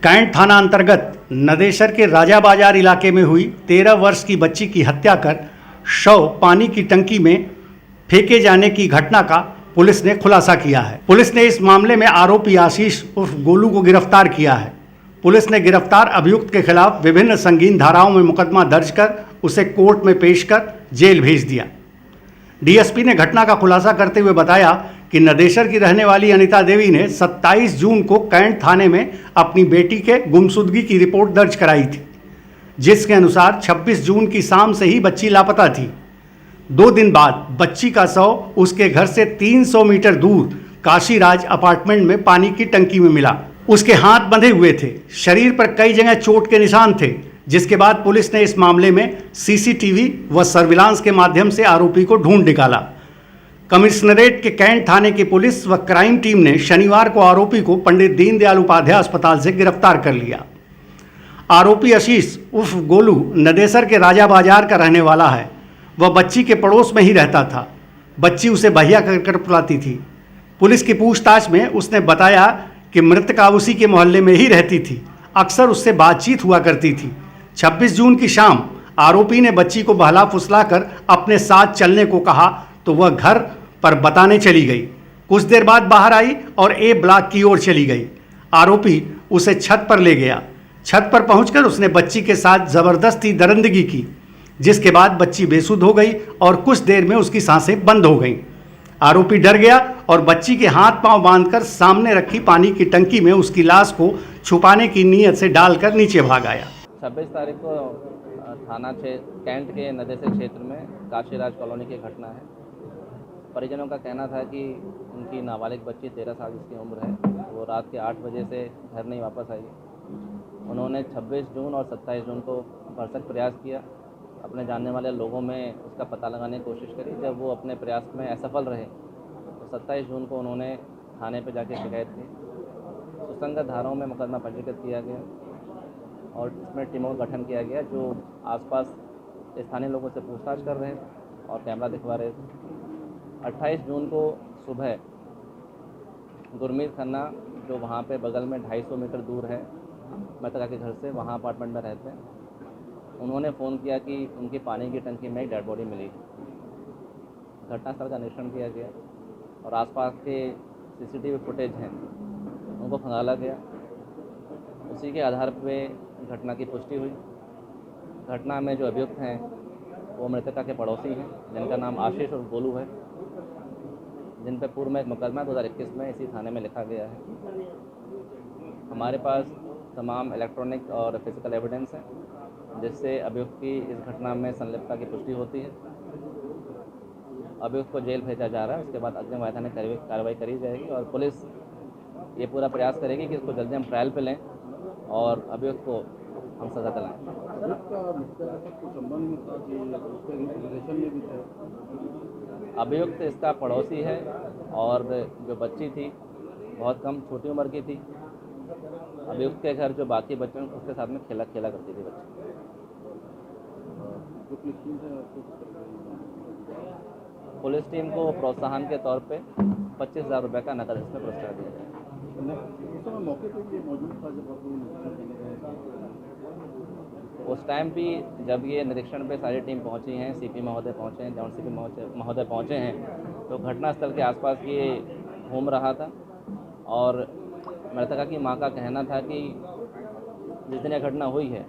Cantt थाना अंतर्गत नदेसर के राजा बाजार इलाके में हुई 13 वर्ष की बच्ची की हत्या कर शव पानी की टंकी में फेंके जाने की घटना का पुलिस ने खुलासा किया है। पुलिस ने इस मामले में आरोपी आशीष उर्फ गोलू को गिरफ्तार किया है। पुलिस ने गिरफ्तार अभियुक्त के खिलाफ विभिन्न संगीन धाराओं में मुकदमा दर्ज कर उसे कोर्ट में पेश कर जेल भेज दिया। डीएसपी ने घटना का खुलासा करते हुए बताया कि नदेसर की रहने वाली अनिता देवी ने 27 जून को कैंट थाने में अपनी बेटी के गुमशुदगी की रिपोर्ट दर्ज कराई थी, जिसके अनुसार 26 जून की शाम से ही बच्ची लापता थी। 2 दिन बाद बच्ची का शव उसके घर से 300 मीटर दूर काशीराज अपार्टमेंट में पानी की टंकी में मिला। उसके हाथ बंधे हुए थे, शरीर पर कई जगह चोट के निशान थे, जिसके बाद पुलिस ने इस मामले में सीसीटीवी व सर्विलांस के माध्यम से आरोपी को ढूंढ निकाला। कमिश्नरेट के कैंट थाने की पुलिस व क्राइम टीम ने शनिवार को आरोपी को पंडित दीनदयाल उपाध्याय अस्पताल से गिरफ्तार कर लिया। आरोपी आशीष उर्फ गोलू नदेसर के राजा बाजार का रहने वाला है। वह बच्ची के पड़ोस में ही रहता था। बच्ची उसे बहिया कर पुलाती थी। पुलिस की पूछताछ में उसने बताया कि मृतका उसी के मोहल्ले में ही रहती थी, अक्सर उससे बातचीत हुआ करती थी। 26 जून की शाम आरोपी ने बच्ची को बहला फुसलाकर अपने साथ चलने को कहा तो वह घर पर बताने चली गई। कुछ देर बाद बाहर आई और ए ब्लॉक की ओर चली गई। आरोपी उसे छत पर ले गया। छत पर पहुंचकर उसने बच्ची के साथ जबरदस्ती दरिंदगी की, जिसके बाद बच्ची बेसुध हो गई और कुछ देर में उसकी सांसें बंद हो गईं। आरोपी डर गया और बच्ची के हाथ पांव बांधकर सामने रखी पानी की टंकी में उसकी लाश को छुपाने की नीयत से डालकर नीचे भाग आया। 26 तारीख को थाना कैंट के नदेसर क्षेत्र में काशीराज कॉलोनी की घटना है। परिजनों का कहना था कि उनकी नाबालिग बच्ची 13 साल जिसकी उम्र है, वो रात के 8 बजे से घर नहीं वापस आई। उन्होंने 26 जून और 27 जून को भरसक प्रयास किया, अपने जानने वाले लोगों में उसका पता लगाने की कोशिश करी। जब वो अपने प्रयास में असफल रहे तो 27 जून को उन्होंने थाने पर जाके शिकायत की। सुसंगत धाराओं में मुकदमा पंजीकृत किया गया और इसमें टीमों का गठन किया गया जो आसपास स्थानीय लोगों से पूछताछ कर रहे थे और कैमरा दिखवा रहे थे। 28 जून को सुबह गुरमीत खन्ना, जो वहाँ पे बगल में 250 मीटर दूर है मृतका के घर से, वहाँ अपार्टमेंट में रहते हैं, उन्होंने फ़ोन किया कि उनकी पानी की टंकी में एक डेड बॉडी मिली। घटनास्थल का निरीक्षण किया गया और आसपास के सीसीटीवी फुटेज हैं उनको खंगाला गया। उसी के आधार पे घटना की पुष्टि हुई। घटना में जो अभियुक्त हैं वो मृतका के पड़ोसी हैं, जिनका नाम आशीष और गोलू है, जिन पर पूर्व में एक मुकदमा 2021 में इसी थाने में लिखा गया है। हमारे पास तमाम इलेक्ट्रॉनिक और फिजिकल एविडेंस है जिससे अभियुक्त की इस घटना में संलिप्तता की पुष्टि होती है। अभियुक्त को जेल भेजा जा रहा है, उसके बाद अग्रिम वैधानिक कार्रवाई करी जाएगी और पुलिस ये पूरा प्रयास करेगी कि इसको जल्दी हम ट्रायल पे लें और अभियुक्त को हम सजा दिलाएं। अभियुक्त इसका पड़ोसी है और जो बच्ची थी बहुत कम छोटी उम्र की थी। अभियुक्त के घर जो बाकी बच्चे हैं उसके साथ में खेला करती थी बच्ची। पुलिस टीम को प्रोत्साहन के तौर पे 25,000 रुपये का नकद इसमें पुरस्कार दिया जाएगा। उस टाइम भी जब ये निरीक्षण पे सारी टीम पहुंची हैं, सीपी महोदय पहुंचे हैं, जॉइंट सीपी महोदय पहुंचे हैं, तो घटनास्थल के आसपास ये घूम रहा था और मृतका की मां का कहना था कि जिस दिन यह घटना हुई है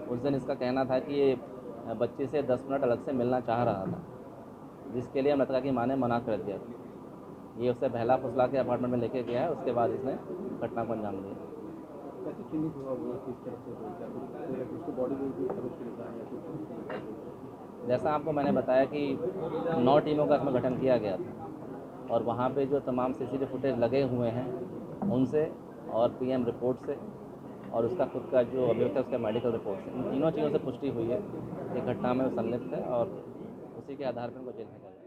उस दिन इसका कहना था कि ये बच्ची से 10 मिनट अलग से मिलना चाह रहा था, जिसके लिए मृतका की मां ने मना कर दिया। ये उसे बहला फुसला के अपार्टमेंट में लेके गया है, उसके बाद इसने घटना को अंजाम दिया। जैसा आपको मैंने बताया कि 9 टीमों का इसमें गठन किया गया था और वहाँ पे जो तमाम सीसीटीवी फुटेज लगे हुए हैं उनसे और पीएम रिपोर्ट से और उसका खुद का जो अभियुक्त है उसका मेडिकल रिपोर्ट से, इन तीनों चीज़ों से पुष्टि हुई है कि घटना में वो संलिप्त है और उसी के आधार पर उनको जेल भेजा जाए।